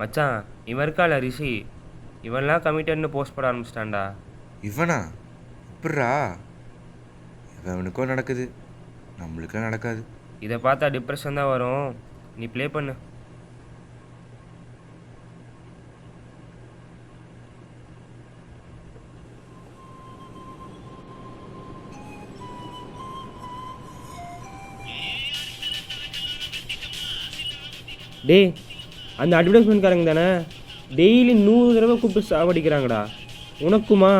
மச்சான், இவன் இருக்கால ரிஷி, இவன்லாம் கமிட்டட்னு போஸ்ட் போட ஆரம்பிச்சிட்டான்டா. இவனா? எப்பட்றா? அவனுக்கும் நடக்குது, நம்மளுக்கெல்லாம் நடக்காது. இதை பார்த்தா டிப்ரெஷன் தான் வரும். நீ ப்ளே பண்ணு. டேய், அந்த அட்வர்டைஸ்மெண்ட்காரங்க தானே டெய்லி 100 தடவை கூப்பிட்டு சாவடிக்கிறாங்கடா. உனக்குமா?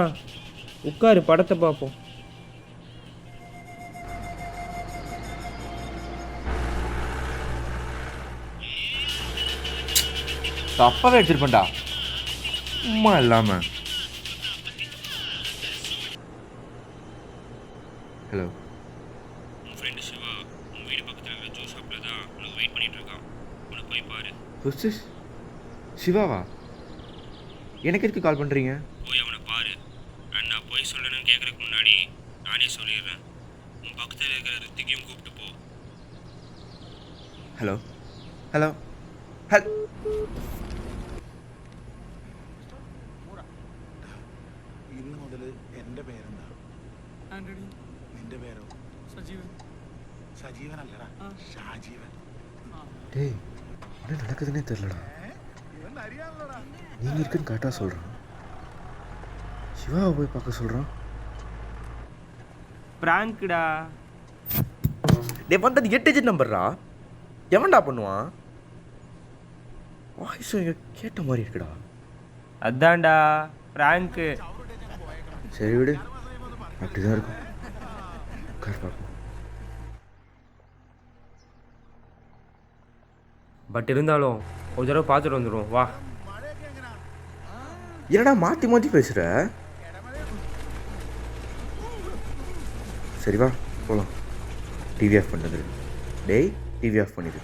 உட்காரு, படத்தை பார்ப்போம். தப்பாவே எடுத்துருப்பேன்டா, சும்மா இல்லாம. ஹலோ, உன் ஃப்ரெண்டு சிவா உன் வீடு பக்கத்தில் இருக்கிற ஜூஸ் ஷாப்பில் தான் உனக்கு வெயிட் பண்ணிட்டு இருக்கான். உனக்கு போய் பாரு. ஹோஸ்டஸ் சிவாவா? எனக்கு எதுக்கு கால் பண்ணுறீங்க? போய் அவனை பாரு. நான் போய் சொல்லணும்னு கேட்குறதுக்கு முன்னாடி நானே சொல்லிடுறேன். உன் பக்கத்தில் இருக்கிற ரித்திகையும் கூப்பிட்டு போ. Hello hello hello. ഇന്ന് മുതൽ എൻ്റെ പേരെന്താ? ആന്റണി. നിന്റെ പേരോ? സജീവൻ. സജീവനല്ലടാ, ഷാജീവൻ. டேய், என்ன நடக்குதுன்னே தெரிலடா. ഇവൻ അറിയാമല്ലോടാ. நீங்கள் இருக்குன்னு கரெக்டாக சொல்கிறான். சிவாவை போய் பார்க்க சொல்கிறான். பிராங்க்டா. டே வந்தது 8 டிஜிட் நம்பர்ரா. எவன்டா பண்ணுவான்? வாய்ஸ் கேட்ட மாதிரி இருக்குடா. அதான்டா பிராங்க்கு. சரி விடு, அப்படிதான் இருக்கும். உட்கார் பார்ப்போம். பட் இருந்தாலும் ஒரு தடவை பார்த்துட்டு வந்துடும் வா. என்னடா மாற்றி மாற்றி பேசுகிற? சரி வா போகலாம். டிவி ஆஃப் பண்ணுறது. டேய், டிவி ஆஃப் பண்ணிடு.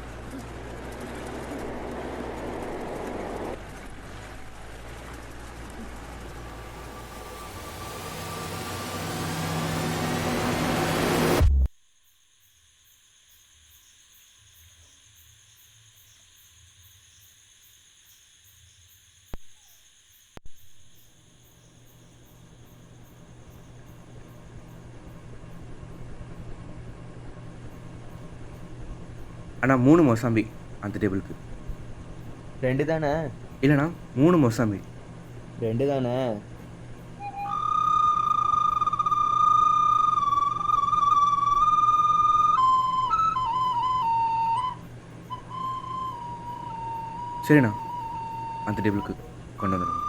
அண்ணா 3 மொசாம்பி அந்த டேபிளுக்கு. 2 தானே? இல்லைண்ணா 3 மொசாம்பி. 2 தானே? சரிண்ணா, அந்த டேபிளுக்கு கொண்டு வந்துடுங்க.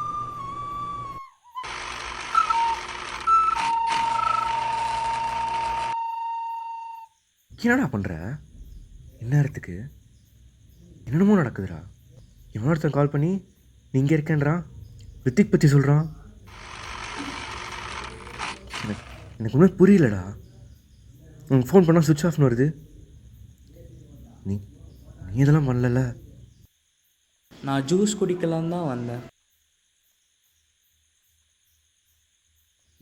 என்னடா பண்ணுற? இந்நேரத்துக்கு என்னென்னமோ நடக்குதுடா. எவனோ ஒருத்தன் கால் பண்ணி நீ இங்கே இருக்கேன்றான், ரித்திக் பற்றி சொல்கிறான். எனக்கு ஒன்றும் புரியலடா. உனக்கு ஃபோன் பண்ணால் சுவிட்ச் ஆஃப்னு வருது. நீ நீ இதெல்லாம் பண்ணல. நான் ஜூஸ் குடிக்கலாம் தான் வந்தேன்.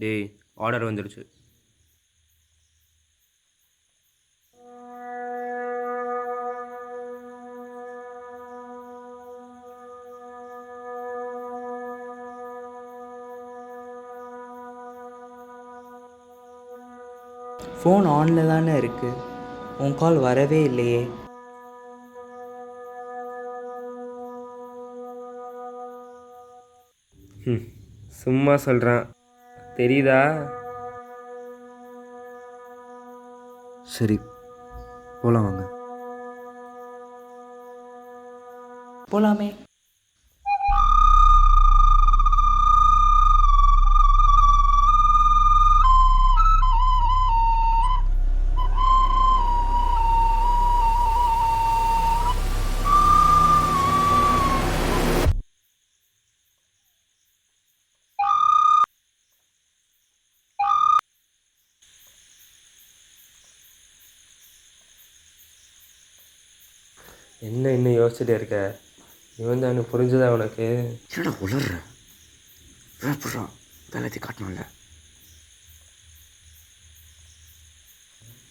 டேய், ஆர்டர் வந்துடுச்சு. ஃபோன் ஆனில் தானே இருக்கு, உன் கால் வரவே இல்லையே. சும்மா சொல்கிறான், தெரியுதா? சரி போகலாம் வாங்க. போலாமே. என்ன இன்னும் யோசிச்சுட்டே இருக்க? இவன் தான் புரிஞ்சுதா உனக்கு? என்னடா உளர்ற? புறா வேலையை காட்டணும்ல.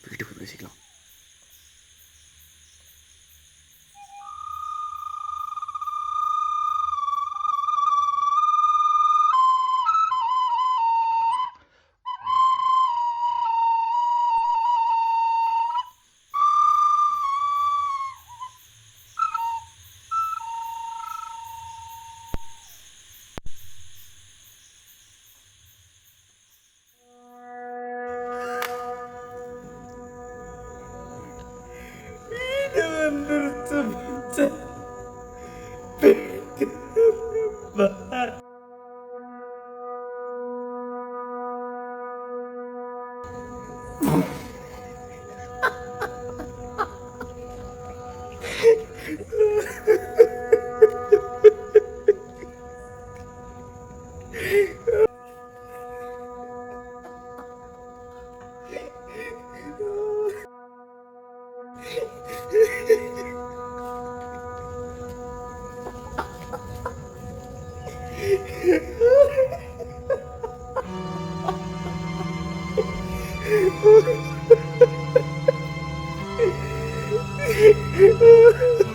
வீட்டுக்கு போய் பேசிக்கலாம்.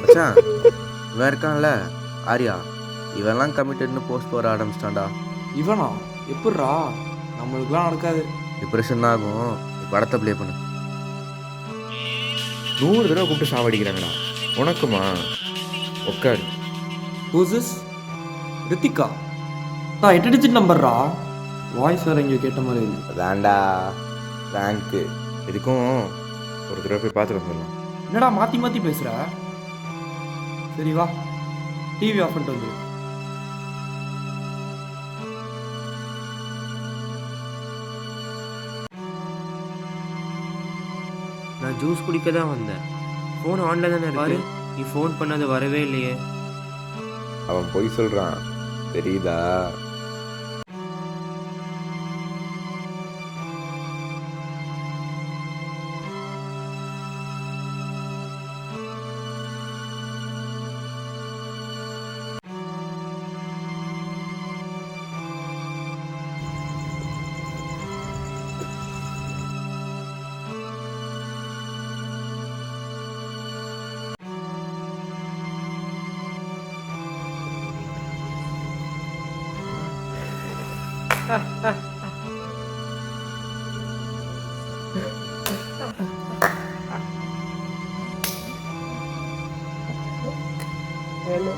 மச்சான் இவன் இருக்கான்ல ஆர்யா, இவெல்லாம் கமிட்டட்னு போஸ்ட் போட ஆரம்பிச்சிட்டான்டா. இவனா எப்பட்றா? நம்மளுக்குலாம் நடக்காது. டிப்ரெஷன் தான் ஆகும். நீ படத்தை ப்ளே பண்ணு. 100 தடவை கூப்பிட்டு சாவடிக்கிறாங்கடா. உனக்குமா? உட்காரு. ஹூஸ் ரித்திகா? நான் 8 டிஜிட் நம்பர்றா. வாய்ஸ் வேறு எங்கேயோ கேட்ட மாதிரி இருக்கு. அதான்டா ரேங்க்கு. இதுக்கும் ஒரு தடவை போய் பார்த்துட்டு வந்துடலாம். என்னடா மாற்றி மாற்றி பேசுகிற? சரி வா, டிவி ஆஃப் பண்ணிட்டு வந்துடு. நான் ஜூஸ் குடிக்க தான் வந்தேன். ஃபோன் ஆன்ல தானே இருக்கு. நீ ஃபோன் பண்ணது வரவே இல்லையே. அவன் பொய் சொல்கிறான் தெரியுதா? Hello.